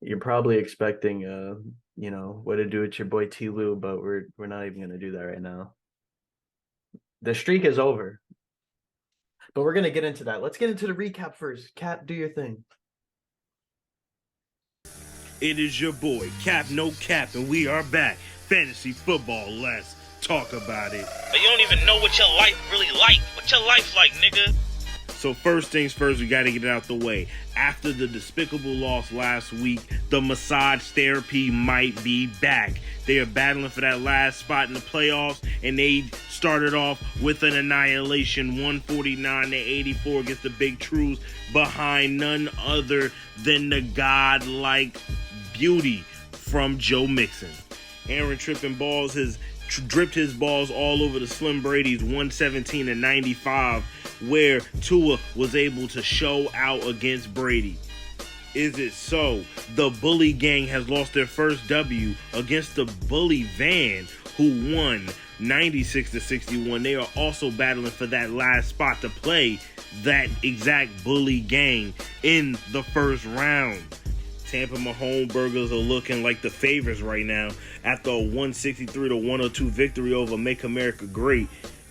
You're probably expecting what to do with your boy TLew, but we're not even gonna do that right now. The streak is over, but we're gonna get into that. Let's get into the recap first. Cap, do your thing. It is your boy, Cap No Cap, and we are back. Fantasy football, let's talk about it. But you don't even know what your life really like. What your life like, nigga? So first things first, we got to get it out the way. After the despicable loss last week, the massage therapy might be back. They are battling for that last spot in the playoffs, and they started off with an annihilation, 149-84 against the Big Trues, behind none other than the godlike beauty from Joe Mixon. Aaron tripping balls has dripped his balls all over the Slim Brady's 117-95, where Tua was able to show out against Brady. Is it so? The Bully Gang has lost their first W against the Bully Van, who won 96-61. They are also battling for that last spot to play that exact Bully Gang in the first round. Tampa Mahomes Burgers are looking like the favorites right now after a 163-102 victory over Make America Great.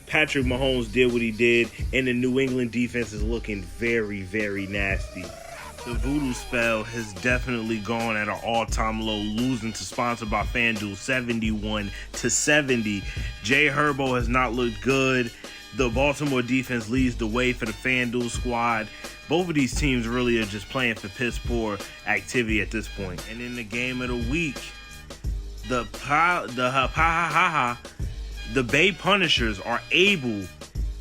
Patrick Mahomes did what he did, and the New England defense is looking very, very nasty. The voodoo spell has definitely gone at an all-time low, losing to Sponsored by FanDuel 71-70. Jay Herbo has not looked good. The Baltimore defense leads the way for the FanDuel squad. Both of these teams really are just playing for piss poor activity at this point. And in the game of the week, the Bay Punishers are able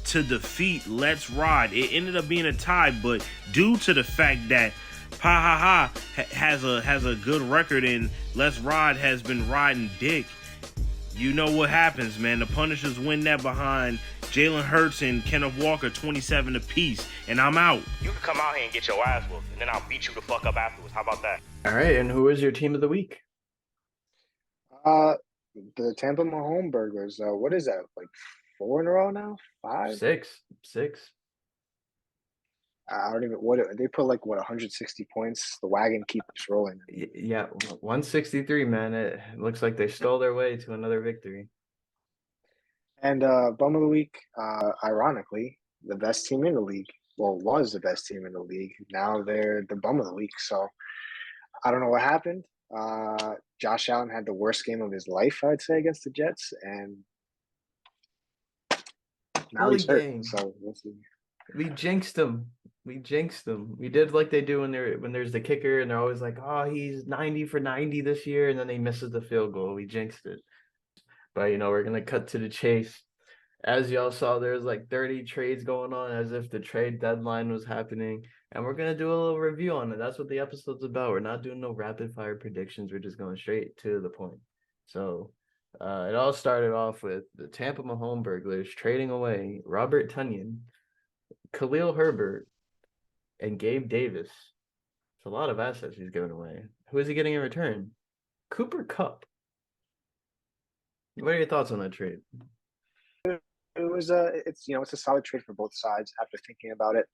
to defeat Let's Ride. It ended up being a tie, but due to the fact that has a good record and Let's Ride has been riding dick, you know what happens, man. The Punishers win that behind Jalen Hurts and Kenneth Walker 27 apiece, and I'm out. You can come out here and get your ass whooped, and then I'll beat you the fuck up afterwards. How about that? All right, and who is your team of the week? The Tampa Mahomes Burgers. What is that? Like 4 in a row now? 5? Six. I don't even. What they put 160 points. The wagon keeps rolling. Yeah, 163, man. It looks like they stole their way to another victory. And bum of the week. Ironically, the best team in the league. Well, was the best team in the league. Now they're the bum of the week. So I don't know what happened. Josh Allen had the worst game of his life, I'd say, against the Jets, and now he's hurt. So we'll see. We jinxed him. We did like they do when there's the kicker, and they're always like, "Oh, he's 90 for 90 this year," and then he misses the field goal. We jinxed it. But we're gonna cut to the chase. As y'all saw, there's like 30 trades going on, as if the trade deadline was happening. And we're going to do a little review on it. That's what the episode's about. We're not doing no rapid fire predictions. We're just going straight to the point. So it all started off with the Tampa Mahomes Burglars trading away Robert Tonyan, Khalil Herbert, and Gabe Davis. It's a lot of assets he's giving away. Who is he getting in return? Cooper Kupp. What are your thoughts on that trade? It's a solid trade for both sides after thinking about it.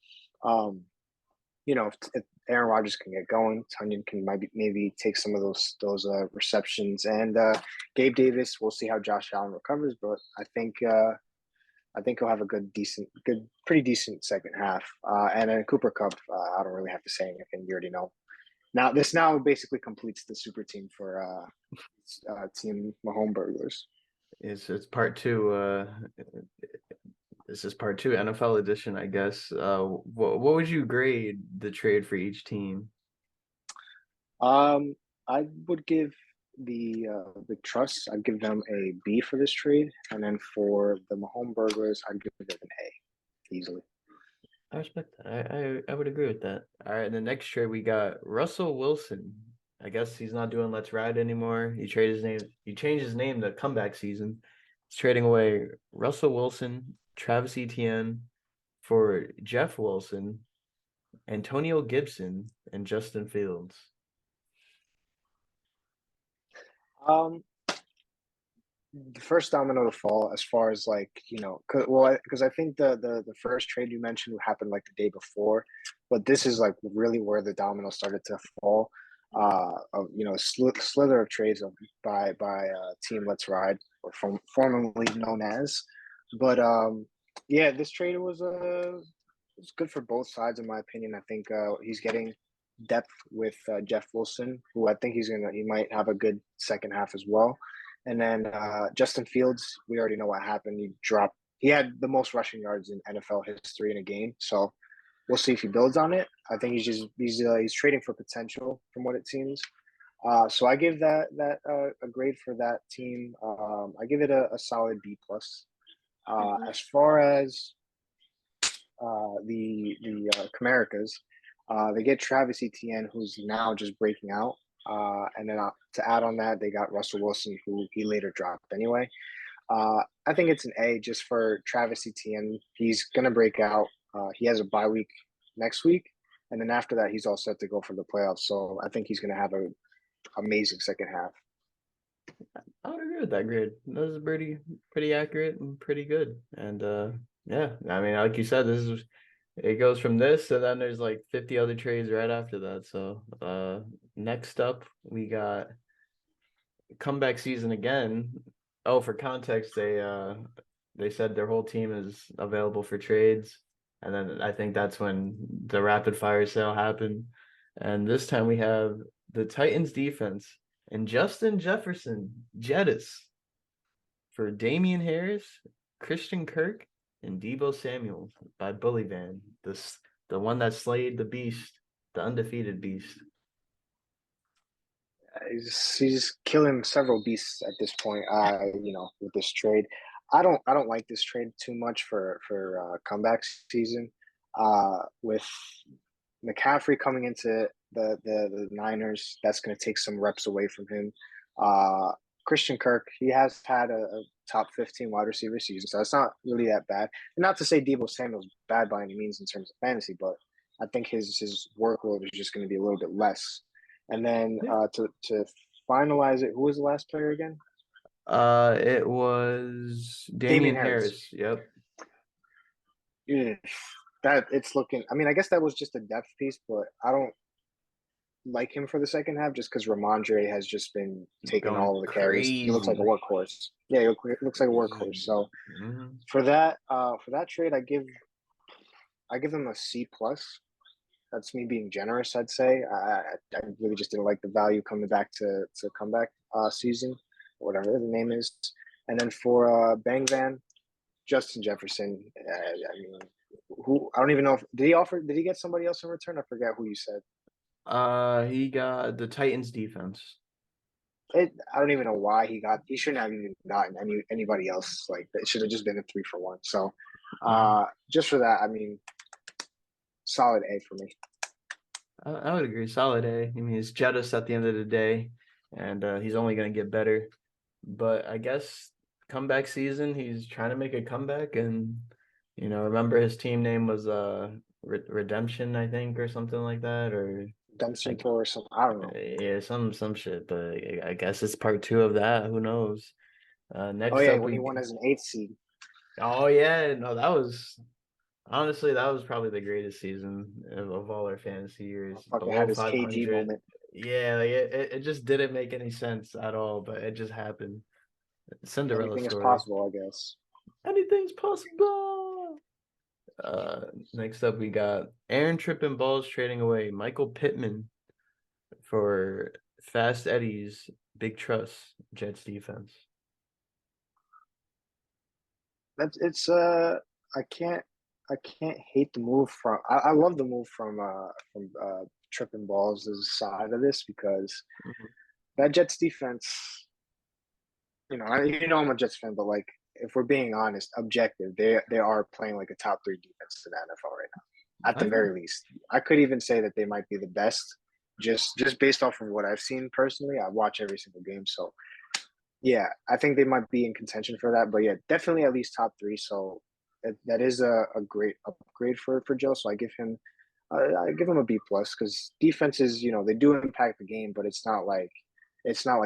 If Aaron Rodgers can get going, Tunyon can maybe take some of those receptions, and Gabe Davis. We'll see how Josh Allen recovers, but I think he'll have a pretty decent second half. And then Cooper Kupp, I don't really have to say anything. You already know. This basically completes the super team for Team Mahomes Burglars. It's part two. This is part two, NFL edition, I guess. What would you grade the trade for each team? I would give the Trust. I'd give them a B for this trade, and then for the Mahomes Burglars, I'd give them an A, easily. I respect that. I would agree with that. All right, the next trade we got Russell Wilson. I guess he's not doing Let's Ride anymore. He changed his name to Comeback Season. He's trading away Russell Wilson, Travis Etienne for Jeff Wilson, Antonio Gibson, and Justin Fields. The first domino to fall, as far as because I think the first trade you mentioned happened like the day before, but this is like really where the domino started to fall. slither of trades by Team Let's Ride, or formerly known as. But yeah, this trade was good for both sides in my opinion. I think he's getting depth with Jeff Wilson, who I think he might have a good second half as well. And then Justin Fields, we already know what happened. He had the most rushing yards in NFL history in a game. So we'll see if he builds on it. I think he's trading for potential from what it seems. So I give that a grade for that team. I give it a solid B plus. As far as the Camericas, they get Travis Etienne, who's now just breaking out. And then to add on that, they got Russell Wilson, who he later dropped anyway. I think it's an A just for Travis Etienne. He's gonna break out. He has a bye week next week, and then after that, he's all set to go for the playoffs. So I think he's gonna have an amazing second half. I would agree with that grade. That was pretty accurate and pretty good. And yeah, I mean, like you said, it goes from this, and then there's like 50 other trades right after that. So next up we got comeback season again. Oh, for context, they said their whole team is available for trades. And then I think that's when the rapid fire sale happened. And this time we have the Titans defense and Justin Jefferson, Jettis, for Damian Harris, Christian Kirk, and Debo Samuel by Bully Van, the one that slayed the beast, the undefeated beast. He's killing several beasts at this point. With this trade, I don't like this trade too much for comeback season. With McCaffrey coming into the Niners, that's going to take some reps away from him. Christian Kirk, he has had a top 15 wide receiver season, so it's not really that bad. And not to say Debo Samuel's bad by any means in terms of fantasy, but I think his workload is just going to be a little bit less. And then to finalize it, who was the last player again? It was Damian Harris. Yep. Yeah, that it's looking. I mean, I guess that was just a depth piece, but I don't like him for the second half just because Ramondre has just been taking Going all of the carries. He looks like a crazy. workhorse. Yeah, he looks like a workhorse. So for that trade, I give them a C plus. That's me being generous, I'd say. I really just didn't like the value coming back to comeback season, whatever the name is. And then for Bang Van, Justin Jefferson. I mean, who I don't even know if did he get somebody else in return? I forget who you said. He got the Titans defense. I don't even know why he shouldn't have even gotten anybody else. Like it should have just been a 3-for-1. So just for that, I mean, solid A for me. I would agree. Solid A. I mean, he's Jettis at the end of the day, and he's only going to get better. But I guess comeback season, he's trying to make a comeback, and remember his team name was Redemption, I think, or something like that, or Redemption like tour or something. I don't know. yeah, some shit. But I guess it's part 2 of that. Who knows? Oh Next yeah, up when he won as an 8th seed. Oh yeah, no, that was honestly that was probably the greatest season of all our fantasy years. Fucking Below had his KG 500. moment. Yeah, like it just didn't make any sense at all, but it just happened. Cinderella Anything is story. possible, I guess. Anything's possible. Next up we got Aaron Trippin Balls trading away Michael Pittman for Fast Eddie's Big Trust Jets defense. I can't hate the move from I love the move from Tripping Balls' side of this because that Jets defense, I'm a Jets fan, but like if we're being honest, objective, they are playing like a top 3 defense in the NFL right now. At the very least. I could even say that they might be the best just based off of what I've seen personally. I watch every single game, so yeah, I think they might be in contention for that. But yeah, definitely at least top 3. So that is a great upgrade for Joe. So I give him a B plus because defenses, they do impact the game, but it's not like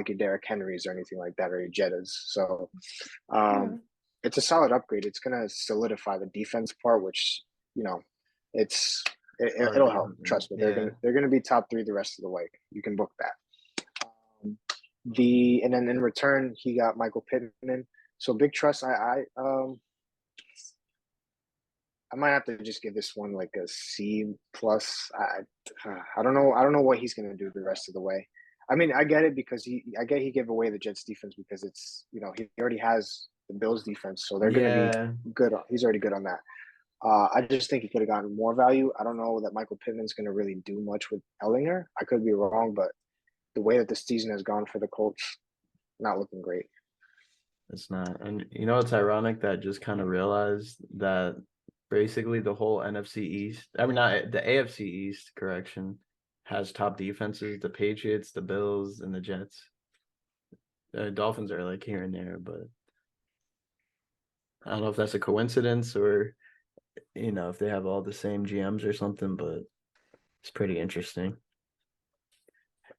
your Derrick Henrys or anything like that or your Jettas. So it's a solid upgrade. It's gonna solidify the defense part, which it's Oh, It'll help. Trust me. yeah. They're gonna be top 3 the rest of the way. You can book that. Um, and then in return he got Michael Pittman. So big trust. I might have to just give this one like a C plus. I don't know. I don't know what he's gonna do the rest of the way. I mean, I get it because I get he gave away the Jets defense because it's he already has the Bills defense, so they're gonna be Yeah, good. He's already good on that. I just think he could have gotten more value. I don't know that Michael Pittman's gonna really do much with Ellinger. I could be wrong, but the way that the season has gone for the Colts, not looking great. it's not. And you know, it's ironic that I just kind of realized that basically the whole NFC East, I mean, not the AFC East, correction, has top defenses: the Patriots, the Bills, and the Jets. Dolphins are like here and there, but I don't know if that's a coincidence or if they have all the same GMs or something, but it's pretty interesting.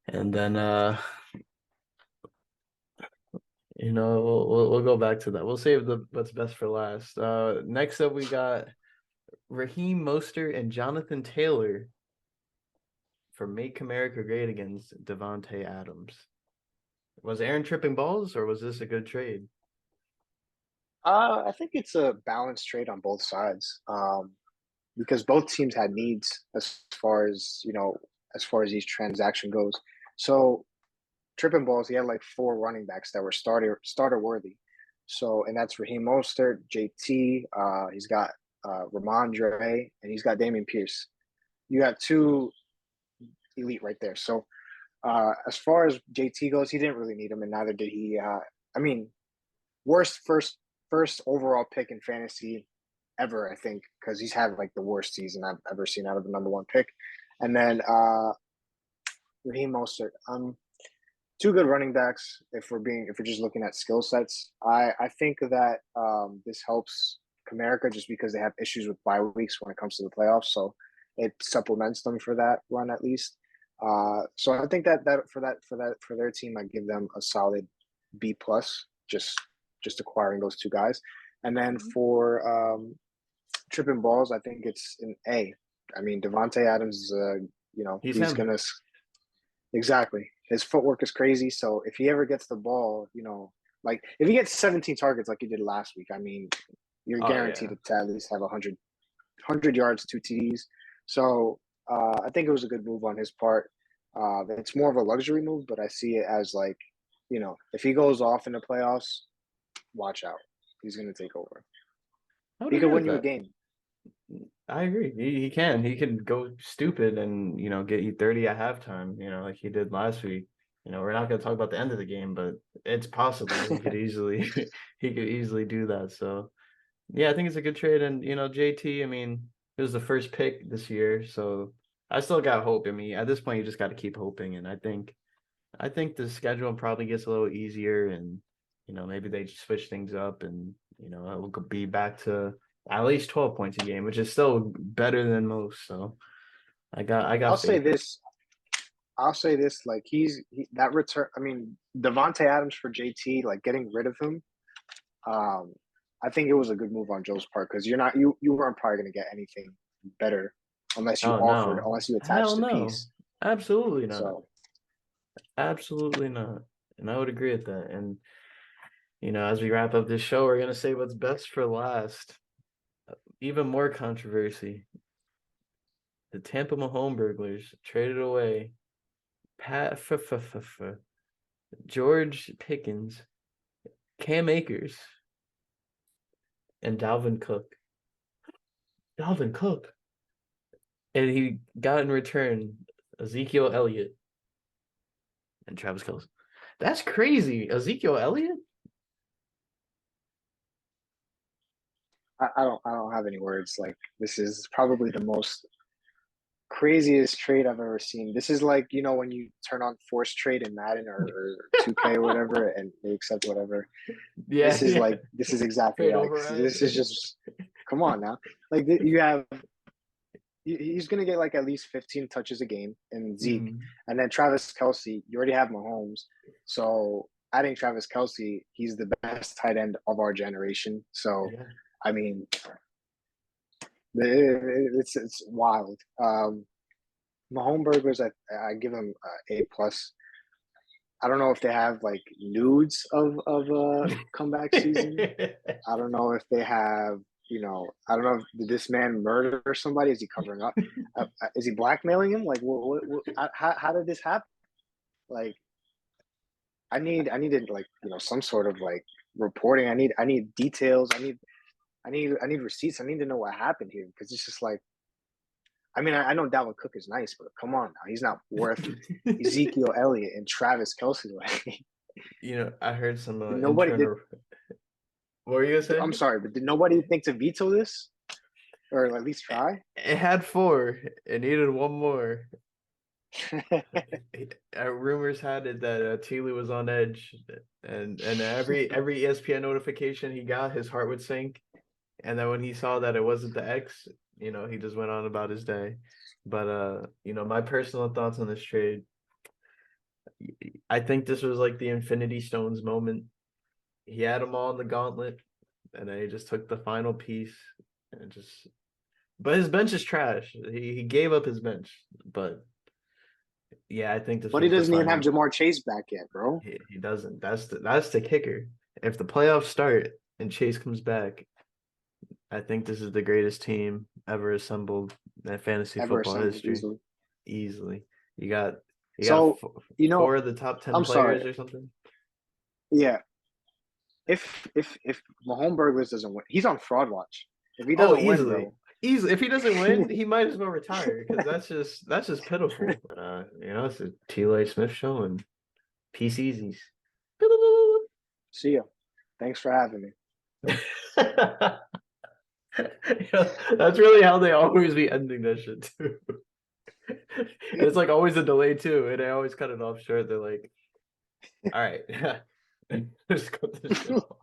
And then we'll go back to that. We'll save the what's best for last. Next up we got Raheem Mostert and Jonathan Taylor for Make America Great against Devontae Adams. Was Aaron tripping balls or was this a good trade? I think it's a balanced trade on both sides. Because both teams had needs as far as each transaction goes. So tripping balls, he had like 4 running backs that were starter worthy. So and that's Raheem Mostert, JT. He's got Ramondre, and he's got Damian Pierce. You got 2 elite right there. So as far as JT goes, he didn't really need him, and neither did he. I mean, worst first overall pick in fantasy ever, I think, because he's had like the worst season I've ever seen out of the number 1 pick. And then Raheem Mostert. 2 good running backs if we're just looking at skill sets. I think that this helps Comerica just because they have issues with bye weeks when it comes to the playoffs. So it supplements them for that run at least. So I think that for their team, I give them a solid B plus, just acquiring those 2 guys. And then for tripping balls, I think it's an A. I mean, Devontae Adams, He's he's him. gonna exactly. His footwork is crazy. So if he ever gets the ball, like if he gets 17 targets like he did last week, I mean, you're Oh guaranteed yeah. to at least have 100 yards, 2 TDs. So I think it was a good move on his part. It's more of a luxury move, but I see it as like, if he goes off in the playoffs, watch out. He's going to take over. I would He could agree win with you a that. game. I agree. He can. He can go stupid and get you 30 at halftime, like he did last week. We're not gonna talk about the end of the game, but it's possible. He could easily he could easily do that. So yeah, I think it's a good trade. And JT, I mean, it was the first pick this year, so I still got hope. I mean, at this point you just gotta keep hoping. And I think the schedule probably gets a little easier and maybe they just switch things up and it will be back to at least 12 points a game, which is still better than most. So I got I'll say faith. this. I'll say this. Like that return. I mean, Devonte Adams for JT, like getting rid of him. Um, I think it was a good move on Joe's part because you weren't probably going to get anything better Oh no. unless you Hell attached a no. piece. Absolutely not. So Absolutely not. And I would agree with that. And as we wrap up this show, we're gonna say what's best for last. Even more controversy. The Tampa Mahone burglars traded away Pat George Pickens, Cam Akers, and Dalvin Cook. Dalvin Cook. And he got in return Ezekiel Elliott and Travis Kelce. That's crazy. Ezekiel Elliott? I don't have any words. Like this is probably the most craziest trade I've ever seen. This is like when you turn on forced trade in Madden or 2K or whatever, and they accept whatever. Yeah, yeah. This is exactly Trade that. override. This is just come on now. Like you have he's going to get like at least 15 touches a game in Zeke. Mhm. And then Travis Kelce, you already have Mahomes. So adding Travis Kelce, he's the best tight end of our generation. So, Yeah. I mean, It's wild. Mahomes I give him A plus. I don't know if they have like nudes of comeback season. I don't know if they have, I don't know if did this man murder somebody? Is he covering up? Is he blackmailing him? Like, how did this happen? Like, I needed like some sort of like reporting. I need details. I need receipts. I need to know what happened here because it's just like, I mean, I know Dalvin Cook is nice, but come on now, he's not worth Ezekiel Elliott and Travis Kelsey. I heard some Nobody did. internal. What were you gonna I'm say? sorry, but did nobody think to veto this, or at least try? It had 4. It needed one more. Rumors had it that TLew was on edge, and every ESPN notification he got, his heart would sink. And then when he saw that it wasn't the X, he just went on about his day. But my personal thoughts on this trade, I think this was like the Infinity Stones moment. He had them all in the gauntlet, and then he just took the final piece and just. But his bench is trash. He gave up his bench, but yeah, I think this But he was the doesn't even have final. Jamar Chase back yet, bro. He doesn't. That's the kicker. If the playoffs start and Chase comes back, I think this is the greatest team ever assembled in fantasy Ever football assembled history. easily. Easily. You got So, 4 of the top 10 I'm players sorry. or something. Yeah. If Mahomes Burgers doesn't win, he's on fraud watch. If he Oh, doesn't win, easily. bro. Easily. If he doesn't win, he might as well retire because that's just pitiful. But it's a TLew Smith show and peace easies. See ya. Thanks for having me. That's really how they always be ending that shit too. It's like always a delay too, and I always cut it off short. They're like, "All right, just cut this shit off."